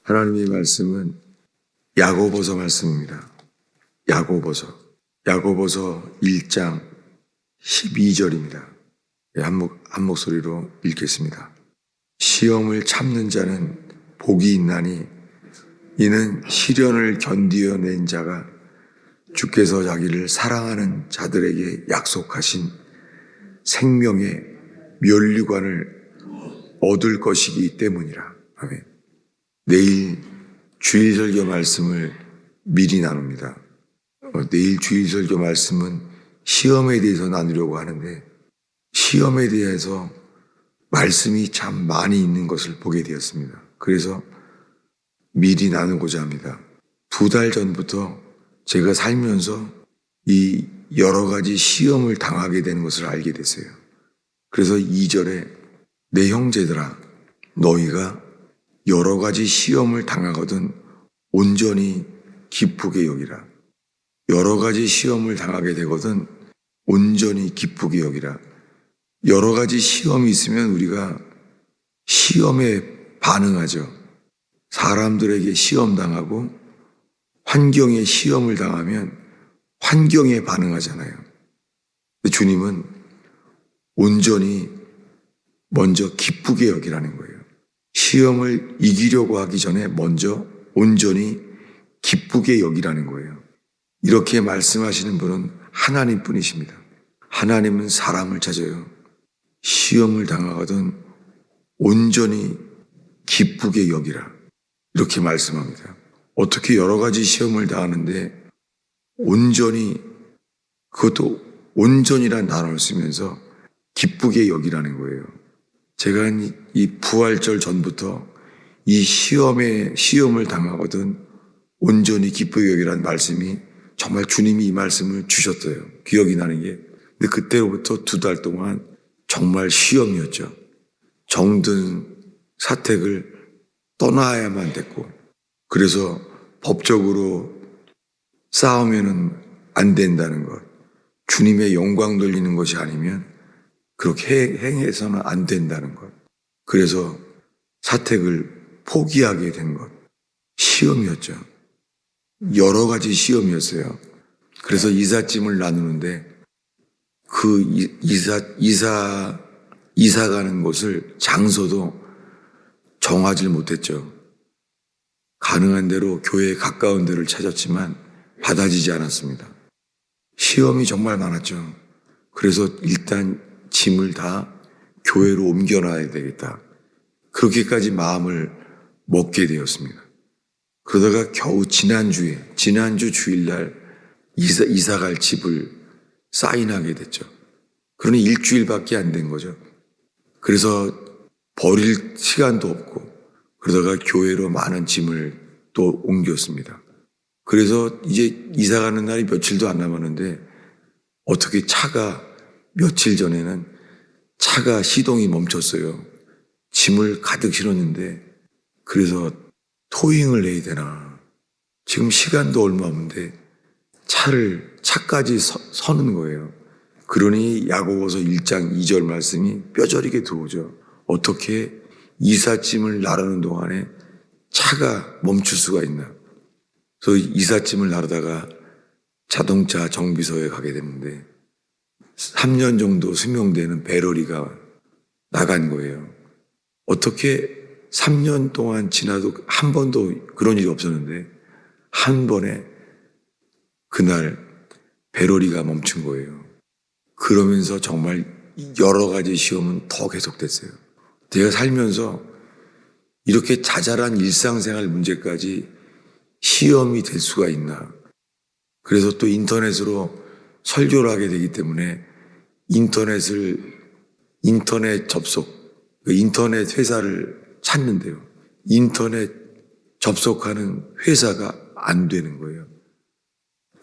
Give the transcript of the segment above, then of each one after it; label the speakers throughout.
Speaker 1: 하나님의 말씀은 야고보서 말씀입니다. 야고보서 1장 12절입니다. 한 목소리로 읽겠습니다. 시험을 참는 자는 복이 있나니 이는 시련을 견디어낸 자가 주께서 자기를 사랑하는 자들에게 약속하신 생명의 면류관을 얻을 것이기 때문이라. 아멘. 내일 주일설교 말씀을 미리 나눕니다. 내일 주일설교 말씀은 시험에 대해서 나누려고 하는데 시험에 대해서 말씀이 참 많이 있는 것을 보게 되었습니다. 그래서 미리 나누고자 합니다. 2달 전부터 제가 살면서 이 여러 가지 시험을 당하게 되는 것을 알게 됐어요. 그래서 2절에 내 형제들아 너희가 여러 가지 시험을 당하거든 온전히 기쁘게 여기라. 여러 가지 시험을 당하게 되거든 온전히 기쁘게 여기라. 여러 가지 시험이 있으면 우리가 시험에 반응하죠. 사람들에게 시험 당하고 환경에 시험을 당하면 환경에 반응하잖아요. 주님은 온전히 먼저 기쁘게 여기라는 거예요. 시험을 이기려고 하기 전에 먼저 온전히 기쁘게 여기라는 거예요. 이렇게 말씀하시는 분은 하나님 뿐이십니다. 하나님은 사람을 찾아요. 시험을 당하거든 온전히 기쁘게 여기라. 이렇게 말씀합니다. 어떻게 여러 가지 시험을 당하는데 온전히, 그것도 온전이라는 단어를 쓰면서 기쁘게 여기라는 거예요. 제가 이 부활절 전부터 이 시험을 당하거든 온전히 기쁘게 여기라는 말씀이 정말 주님이 이 말씀을 주셨어요. 기억이 나는 게. 근데 그때로부터 2달 동안 정말 시험이었죠. 정든 사택을 떠나야만 됐고, 그래서 법적으로 싸우면은 안 된다는 것, 주님의 영광 돌리는 것이 아니면 그렇게 행해서는 안 된다는 것, 그래서 사택을 포기하게 된 것, 시험이었죠. 여러 가지 시험이었어요. 그래서 이삿짐을 나누는데 그 이사 가는 곳을 장소도 정하지 못했죠. 가능한 대로 교회에 가까운 데를 찾았지만 받아지지 않았습니다. 시험이 정말 많았죠. 그래서 일단 짐을 다 교회로 옮겨놔야 되겠다. 그렇게까지 마음을 먹게 되었습니다. 그러다가 겨우 지난주 주일날 이사 갈 집을 사인하게 됐죠. 그러니 일주일밖에 안 된 거죠. 그래서 버릴 시간도 없고 그러다가 교회로 많은 짐을 또 옮겼습니다. 그래서 이제 이사 가는 날이 며칠도 안 남았는데 어떻게 며칠 전에는 차가 시동이 멈췄어요. 짐을 가득 실었는데 그래서 토잉을 해야 되나. 지금 시간도 얼마 없는데 차까지 서는 거예요. 그러니 야고보서 1장 2절 말씀이 뼈저리게 들어오죠. 어떻게 이삿짐을 나르는 동안에 차가 멈출 수가 있나. 그래서 이삿짐을 나르다가 자동차 정비소에 가게 됐는데 3년 정도 수명되는 배러리가 나간 거예요. 어떻게 3년 동안 지나도 한 번도 그런 일이 없었는데 한 번에 그날 배러리가 멈춘 거예요. 그러면서 정말 여러 가지 시험은 더 계속됐어요. 제가 살면서 이렇게 자잘한 일상생활 문제까지 시험이 될 수가 있나. 그래서 또 인터넷으로 설교를 하게 되기 때문에 인터넷 회사를 찾는데요. 인터넷 접속하는 회사가 안 되는 거예요.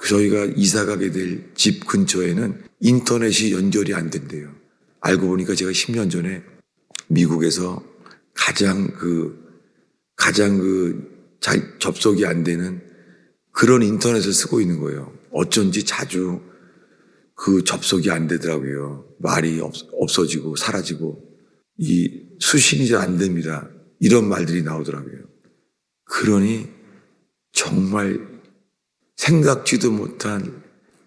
Speaker 1: 저희가 이사 가게 될 집 근처에는 인터넷이 연결이 안 된대요. 알고 보니까 제가 10년 전에 미국에서 가장 잘 접속이 안 되는 그런 인터넷을 쓰고 있는 거예요. 어쩐지 자주 그 접속이 안 되더라고요. 말이 없어지고 사라지고 이 수신이 잘 안 됩니다. 이런 말들이 나오더라고요. 그러니 정말 생각지도 못한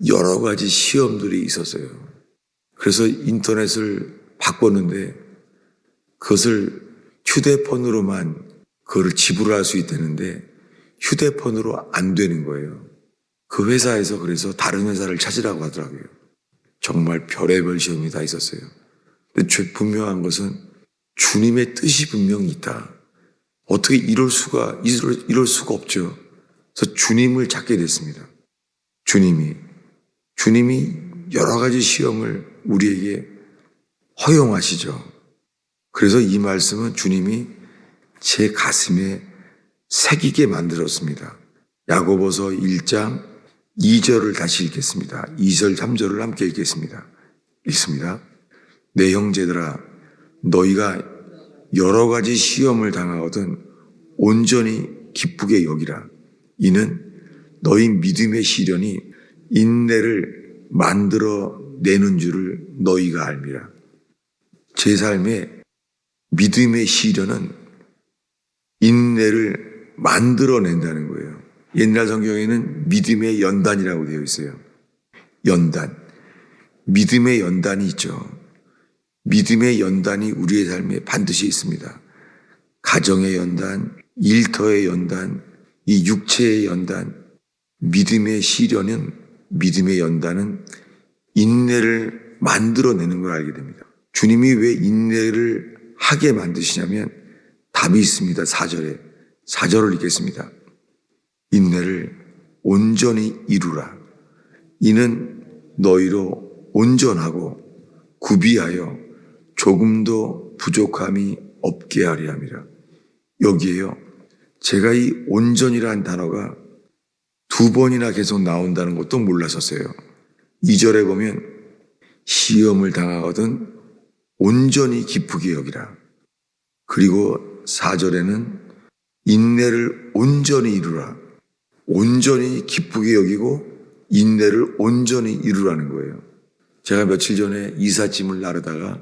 Speaker 1: 여러 가지 시험들이 있었어요. 그래서 인터넷을 바꿨는데 그것을 휴대폰으로만 그거를 지불할 수 있다는데 휴대폰으로 안 되는 거예요. 그 회사에서 그래서 다른 회사를 찾으라고 하더라고요. 정말 별의별 시험이 다 있었어요. 근데 분명한 것은 주님의 뜻이 분명히 있다. 어떻게 이럴 수가 없죠. 그래서 주님을 찾게 됐습니다. 주님이 여러 가지 시험을 우리에게 허용하시죠. 그래서 이 말씀은 주님이 제 가슴에 새기게 만들었습니다. 야고보서 1장 2절을 다시 읽겠습니다. 2절 3절을 함께 읽겠습니다. 읽습니다. 내 형제들아 너희가 여러 가지 시험을 당하거든 온전히 기쁘게 여기라. 이는 너희 믿음의 시련이 인내를 만들어 내는 줄을 너희가 알미라. 제 삶에 믿음의 시련은 인내를 만들어낸다는 거예요. 옛날 성경에는 믿음의 연단이라고 되어 있어요. 연단. 믿음의 연단이 있죠. 믿음의 연단이 우리의 삶에 반드시 있습니다. 가정의 연단, 일터의 연단, 이 육체의 연단, 믿음의 연단은 인내를 만들어내는 걸 알게 됩니다. 주님이 왜 인내를 하게 만드시냐면 답이 있습니다. 4절을 읽겠습니다. 인내를 온전히 이루라. 이는 너희로 온전하고 구비하여 조금도 부족함이 없게 하려 함이라. 여기에요. 제가 이 온전이라는 단어가 2번이나 계속 나온다는 것도 몰랐었어요. 2절에 보면 시험을 당하거든 온전히 기쁘게 여기라. 그리고 4절에는 인내를 온전히 이루라. 온전히 기쁘게 여기고 인내를 온전히 이루라는 거예요. 제가 며칠 전에 이삿짐을 나르다가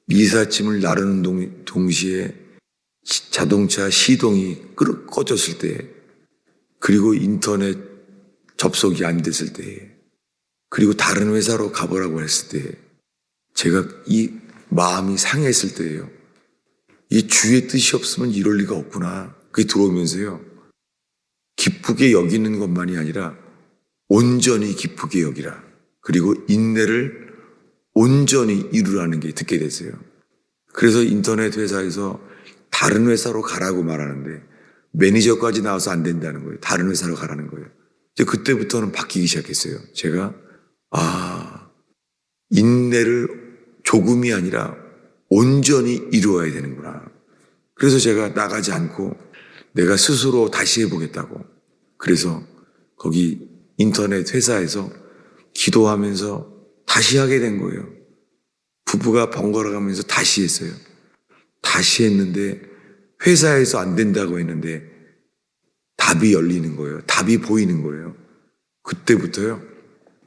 Speaker 1: 이삿짐을 나르는 동시에 자동차 시동이 꺼졌을 때, 그리고 인터넷 접속이 안 됐을 때, 그리고 다른 회사로 가보라고 했을 때, 제가 이 마음이 상했을 때예요. 이 주의 뜻이 없으면 이럴 리가 없구나. 그게 들어오면서요. 기쁘게 여기는 것만이 아니라 온전히 기쁘게 여기라. 그리고 인내를 온전히 이루라는 게 듣게 됐어요. 그래서 인터넷 회사에서 다른 회사로 가라고 말하는데 매니저까지 나와서 안 된다는 거예요. 다른 회사로 가라는 거예요. 이제 그때부터는 바뀌기 시작했어요. 제가 인내를 조금이 아니라 온전히 이루어야 되는구나. 그래서 제가 나가지 않고 내가 스스로 다시 해보겠다고. 그래서 거기 인터넷 회사에서 기도하면서 다시 하게 된 거예요. 부부가 번갈아 가면서 다시 했어요. 다시 했는데 회사에서 안 된다고 했는데 답이 열리는 거예요. 답이 보이는 거예요. 그때부터요.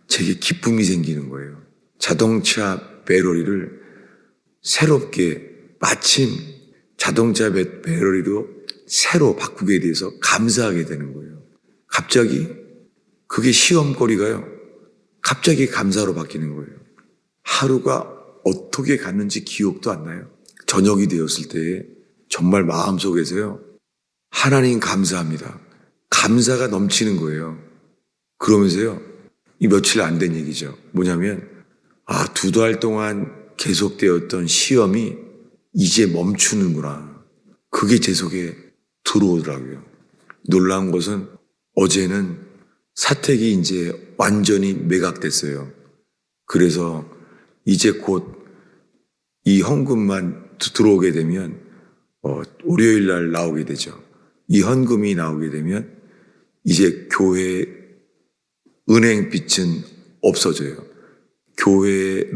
Speaker 1: 제게 기쁨이 생기는 거예요. 자동차 배터리를 새롭게 마침 자동차 배터리로 새로 바꾸게 돼서 감사하게 되는 거예요. 갑자기 그게 시험거리가요. 갑자기 감사로 바뀌는 거예요. 하루가 어떻게 갔는지 기억도 안 나요. 저녁이 되었을 때 정말 마음속에서요. 하나님 감사합니다. 감사가 넘치는 거예요. 그러면서요. 이 며칠 안 된 얘기죠. 뭐냐면 2달 동안 계속되었던 시험이 이제 멈추는구나. 그게 제 속에 들어오더라고요. 놀라운 것은 어제는 사택이 이제 완전히 매각됐어요. 그래서 이제 곧 이 헌금만 들어오게 되면 월요일 날 나오게 되죠. 이 헌금이 나오게 되면 이제 교회 은행 빚은 없어져요. 교회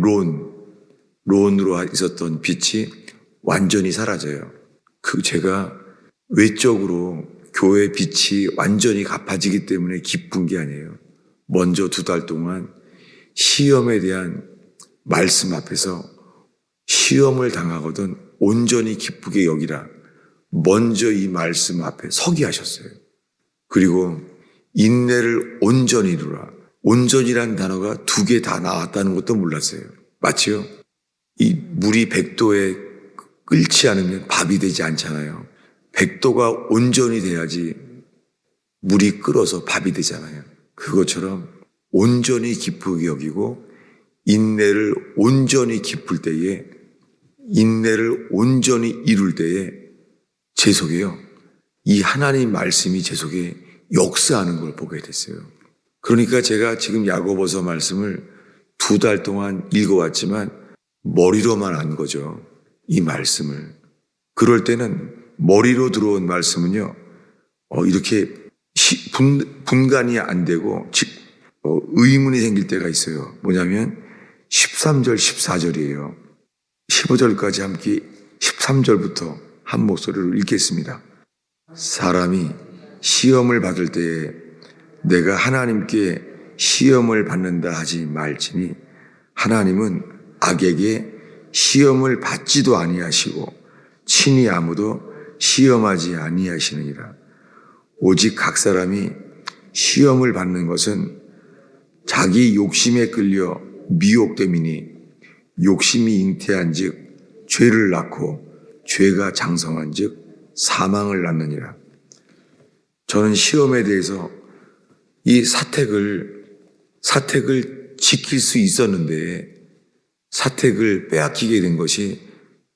Speaker 1: 론으로 있었던 빚이 완전히 사라져요. 제가 외적으로 교회 빚이 완전히 갚아지기 때문에 기쁜 게 아니에요. 먼저 2달 동안 시험에 대한 말씀 앞에서 시험을 당하거든 온전히 기쁘게 여기라. 먼저 이 말씀 앞에 서게 하셨어요. 그리고 인내를 온전히 이루라. 온전이라는 단어가 2개 다 나왔다는 것도 몰랐어요. 맞지요? 이 물이 100도에 끓지 않으면 밥이 되지 않잖아요. 100도가 온전히 돼야지 물이 끓어서 밥이 되잖아요. 그것처럼 온전히 기쁘게 여기고 인내를 온전히 깊을 때에, 인내를 온전히 이룰 때에 제 속에요, 이 하나님 말씀이 제 속에 역사하는 걸 보게 됐어요. 그러니까 제가 지금 야고보서 말씀을 2달 동안 읽어왔지만 머리로만 안 거죠. 이 말씀을. 그럴 때는 머리로 들어온 말씀은요, 이렇게 분간이 안 되고 의문이 생길 때가 있어요. 뭐냐면 13절, 14절이에요. 15절까지 함께 13절부터 한 목소리로 읽겠습니다. 사람이 시험을 받을 때에 내가 하나님께 시험을 받는다 하지 말지니 하나님은 악에게 시험을 받지도 아니하시고 친히 아무도 시험하지 아니하시느니라. 오직 각 사람이 시험을 받는 것은 자기 욕심에 끌려 미혹됨이니 욕심이 잉태한 즉 죄를 낳고 죄가 장성한 즉 사망을 낳느니라. 저는 시험에 대해서 이 사택을 지킬 수 있었는데 사택을 빼앗기게 된 것이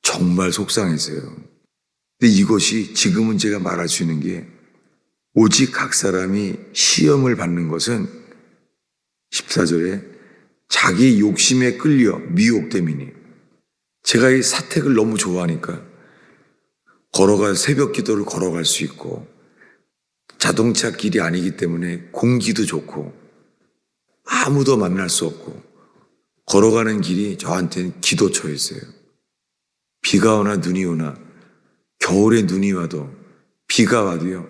Speaker 1: 정말 속상했어요. 근데 이것이 지금은 제가 말할 수 있는 게, 오직 각 사람이 시험을 받는 것은 14절에 자기 욕심에 끌려 미혹됨이니, 제가 이 사택을 너무 좋아하니까 새벽 기도를 걸어갈 수 있고, 자동차 길이 아니기 때문에 공기도 좋고 아무도 만날 수 없고 걸어가는 길이 저한테는 기도처였어요. 비가 오나 눈이 오나 겨울에 눈이 와도 비가 와도요,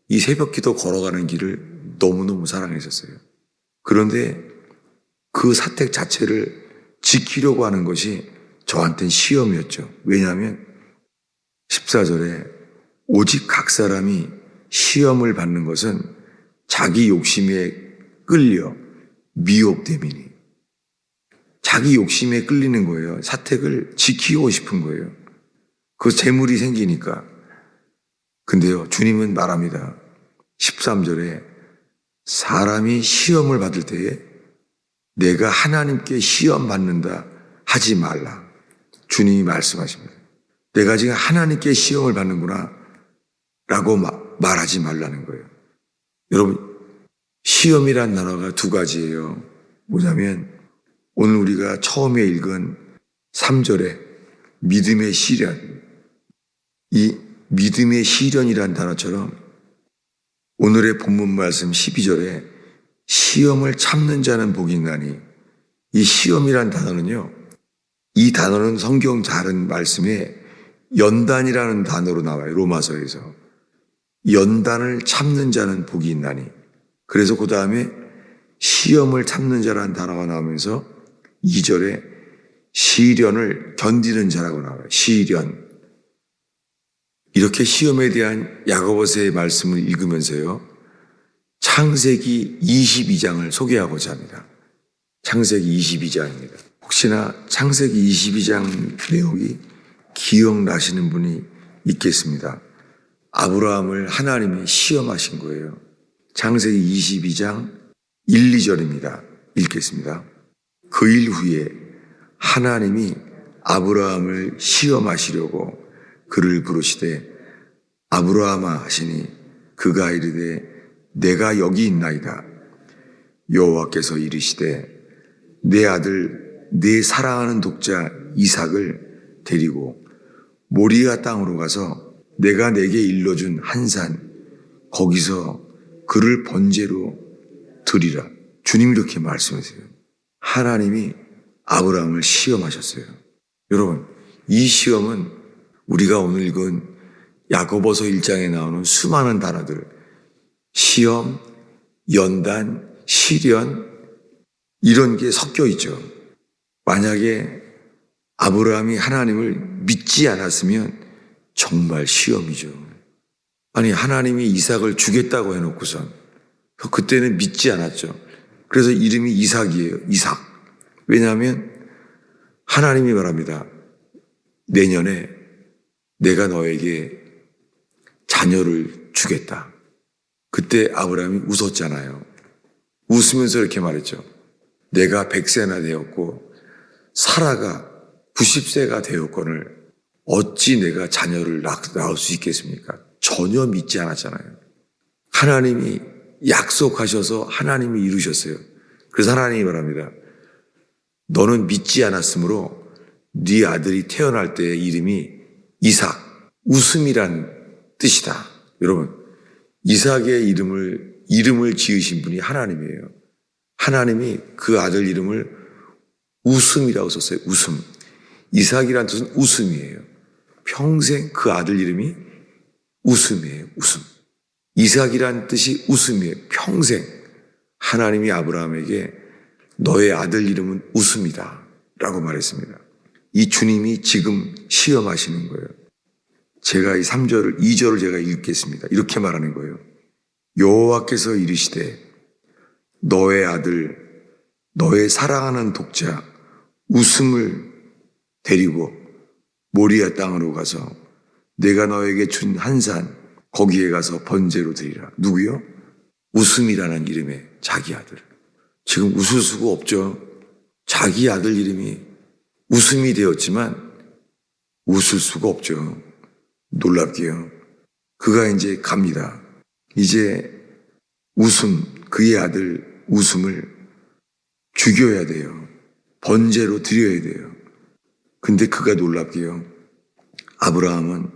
Speaker 1: 이 새벽 기도 걸어가는 길을 너무너무 사랑했었어요. 그런데 그 사택 자체를 지키려고 하는 것이 저한테는 시험이었죠. 왜냐하면 14절에 오직 각 사람이 시험을 받는 것은 자기 욕심에 끌려 미혹됨이니, 자기 욕심에 끌리는 거예요. 사택을 지키고 싶은 거예요. 그 재물이 생기니까. 근데요, 주님은 말합니다. 13절에 사람이 시험을 받을 때에 내가 하나님께 시험 받는다 하지 말라. 주님이 말씀하십니다. 내가 지금 하나님께 시험을 받는구나 라고 말하지 말라는 거예요. 여러분, 시험이란 단어가 2가지예요. 뭐냐면 오늘 우리가 처음에 읽은 3절에 믿음의 시련, 이 믿음의 시련이란 단어처럼 오늘의 본문 말씀 12절에 시험을 참는 자는 복이 있나니, 이 시험이란 단어는요, 이 단어는 성경 다른 말씀에 연단이라는 단어로 나와요. 로마서에서. 연단을 참는 자는 복이 있나니. 그래서 그 다음에 시험을 참는 자라는 단어가 나오면서 2절에 시련을 견디는 자라고 나와요. 시련. 이렇게 시험에 대한 야고보서의 말씀을 읽으면서요, 창세기 22장을 소개하고자 합니다. 창세기 22장입니다. 혹시나 창세기 22장 내용이 기억나시는 분이 있겠습니다. 아브라함을 하나님이 시험하신 거예요. 창세기 22장 1, 2절입니다. 읽겠습니다. 그 일 후에 하나님이 아브라함을 시험하시려고 그를 부르시되 아브라함아 하시니 그가 이르되 내가 여기 있나이다. 여호와께서 이르시되 내 아들 내 사랑하는 독자 이삭을 데리고 모리아 땅으로 가서 내가 내게 일러준 한 산 거기서 그를 번제로 드리라. 주님이 이렇게 말씀하세요. 하나님이 아브라함을 시험하셨어요. 여러분, 이 시험은 우리가 오늘 읽은 야고보서 1장에 나오는 수많은 단어들, 시험, 연단, 시련, 이런 게 섞여 있죠. 만약에 아브라함이 하나님을 믿지 않았으면 정말 시험이죠. 아니, 하나님이 이삭을 주겠다고 해놓고선 그때는 믿지 않았죠. 그래서 이름이 이삭이에요. 이삭. 왜냐하면 하나님이 말합니다. 내년에 내가 너에게 자녀를 주겠다. 그때 아브라함이 웃었잖아요. 웃으면서 이렇게 말했죠. 내가 100세나 되었고 사라가 90세가 되었거늘 어찌 내가 자녀를 낳을 수 있겠습니까? 전혀 믿지 않았잖아요. 하나님이 약속하셔서 하나님이 이루셨어요. 그래서 하나님이 말합니다. 너는 믿지 않았으므로 네 아들이 태어날 때의 이름이 이삭, 웃음이란 뜻이다. 여러분, 이삭의 이름을 지으신 분이 하나님이에요. 하나님이 그 아들 이름을 웃음이라고 썼어요. 웃음. 이삭이란 뜻은 웃음이에요. 평생 그 아들 이름이 웃음이에요. 웃음. 이삭이란 뜻이 웃음이에요. 평생 하나님이 아브라함에게 너의 아들 이름은 웃음이다 라고 말했습니다. 이 주님이 지금 시험하시는 거예요. 제가 이 2절을 제가 읽겠습니다. 이렇게 말하는 거예요. 여호와께서 이르시되 너의 아들, 너의 사랑하는 독자 웃음을 데리고 모리아 땅으로 가서 내가 너에게 준 한 산 거기에 가서 번제로 드리라. 누구요? 웃음이라는 이름의 자기 아들. 지금 웃을 수가 없죠. 자기 아들 이름이 웃음이 되었지만 웃을 수가 없죠. 놀랍게요. 그가 이제 갑니다. 이제 그의 아들 웃음을 죽여야 돼요. 번제로 드려야 돼요. 근데 그가 놀랍게요. 아브라함은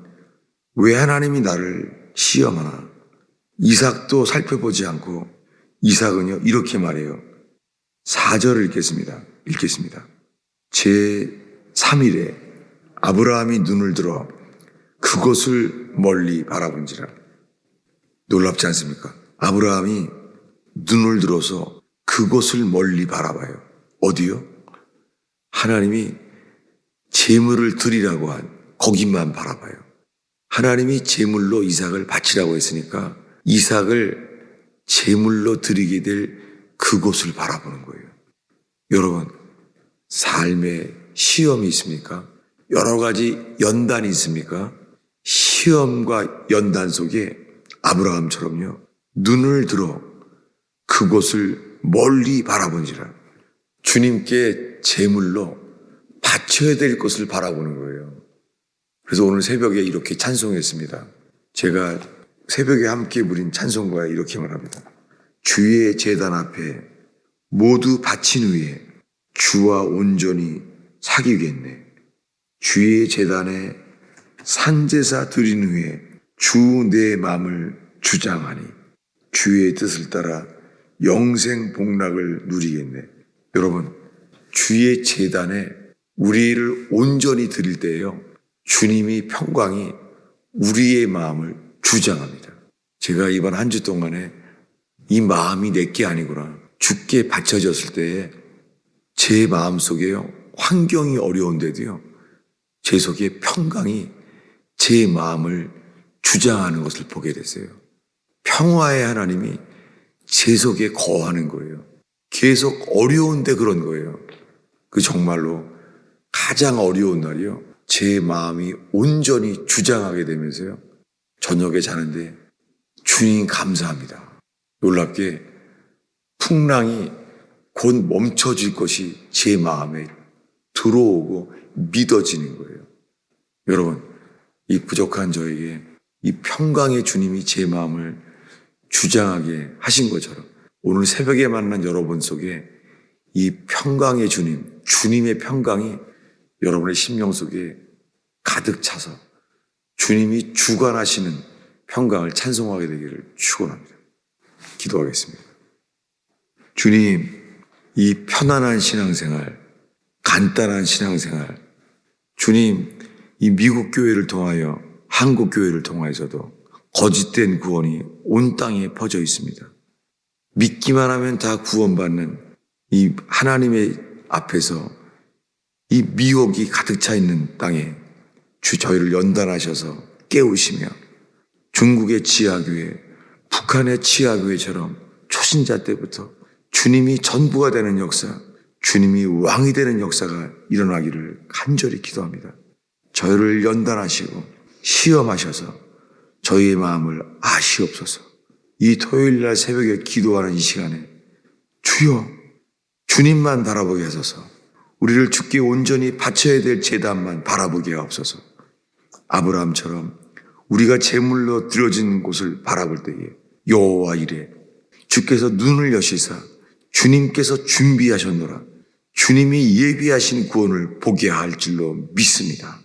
Speaker 1: 왜 하나님이 나를 시험하나? 이삭도 살펴보지 않고 이삭은요 이렇게 말해요. 4절을 읽겠습니다. 제3일에 아브라함이 눈을 들어 그것을 멀리 바라본지라. 놀랍지 않습니까? 아브라함이 눈을 들어서 그것을 멀리 바라봐요. 어디요? 하나님이 제물을 드리라고 한 거기만 바라봐요. 하나님이 제물로 이삭을 바치라고 했으니까 이삭을 제물로 드리게 될 그곳을 바라보는 거예요. 여러분, 삶에 시험이 있습니까? 여러 가지 연단이 있습니까? 시험과 연단 속에 아브라함처럼요, 눈을 들어 그곳을 멀리 바라본지라. 주님께 제물로 바쳐야 될 것을 바라보는 거예요. 그래서 오늘 새벽에 이렇게 찬송했습니다. 제가 새벽에 함께 부린 찬송가에 이렇게 말합니다. 주의 제단 앞에 모두 바친 후에 주와 온전히 사귀겠네. 주의 제단에 산제사 드린 후에 주 내 마음을 주장하니 주의 뜻을 따라 영생 복락을 누리겠네. 여러분, 주의 제단에 우리를 온전히 드릴 때에요, 주님이 평강이 우리의 마음을 주장합니다. 제가 이번 한 주 동안에 이 마음이 내게 아니구나, 주께 바쳐졌을 때에 제 마음속에요, 환경이 어려운데도요, 제 속에 평강이 제 마음을 주장하는 것을 보게 됐어요. 평화의 하나님이 제 속에 거하는 거예요. 계속 어려운데 그런 거예요. 그 정말로 가장 어려운 날이요, 제 마음이 온전히 주장하게 되면서요, 저녁에 자는데 주님 감사합니다. 놀랍게 풍랑이 곧 멈춰질 것이 제 마음에 들어오고 믿어지는 거예요. 여러분, 이 부족한 저에게 이 평강의 주님이 제 마음을 주장하게 하신 것처럼 오늘 새벽에 만난 여러분 속에 이 평강의 주님, 주님의 평강이 여러분의 심령 속에 가득 차서 주님이 주관하시는 평강을 찬송하게 되기를 축원합니다. 기도하겠습니다. 주님, 이 편안한 신앙생활, 간단한 신앙생활, 주님, 이 미국 교회를 통하여 한국 교회를 통하여서도 거짓된 구원이 온 땅에 퍼져 있습니다. 믿기만 하면 다 구원받는 이 하나님의 앞에서 이 미혹이 가득 차 있는 땅에 저희를 연단하셔서 깨우시며 중국의 지하교회, 북한의 지하교회처럼 초신자 때부터 주님이 전부가 되는 역사, 주님이 왕이 되는 역사가 일어나기를 간절히 기도합니다. 저희를 연단하시고 시험하셔서 저희의 마음을 아시옵소서. 이 토요일 날 새벽에 기도하는 이 시간에 주여 주님만 바라보게 하소서. 우리를 주께 온전히 바쳐야 될 제단만 바라보게 하옵소서. 아브라함처럼 우리가 제물로 드려진 곳을 바라볼 때에 여호와 이래 주께서 눈을 여시사 주님께서 준비하셨노라. 주님이 예비하신 구원을 보게 할 줄로 믿습니다.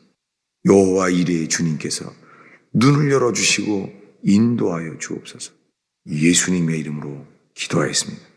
Speaker 1: 여호와 이레의 주님께서 눈을 열어주시고 인도하여 주옵소서. 예수님의 이름으로 기도하였습니다.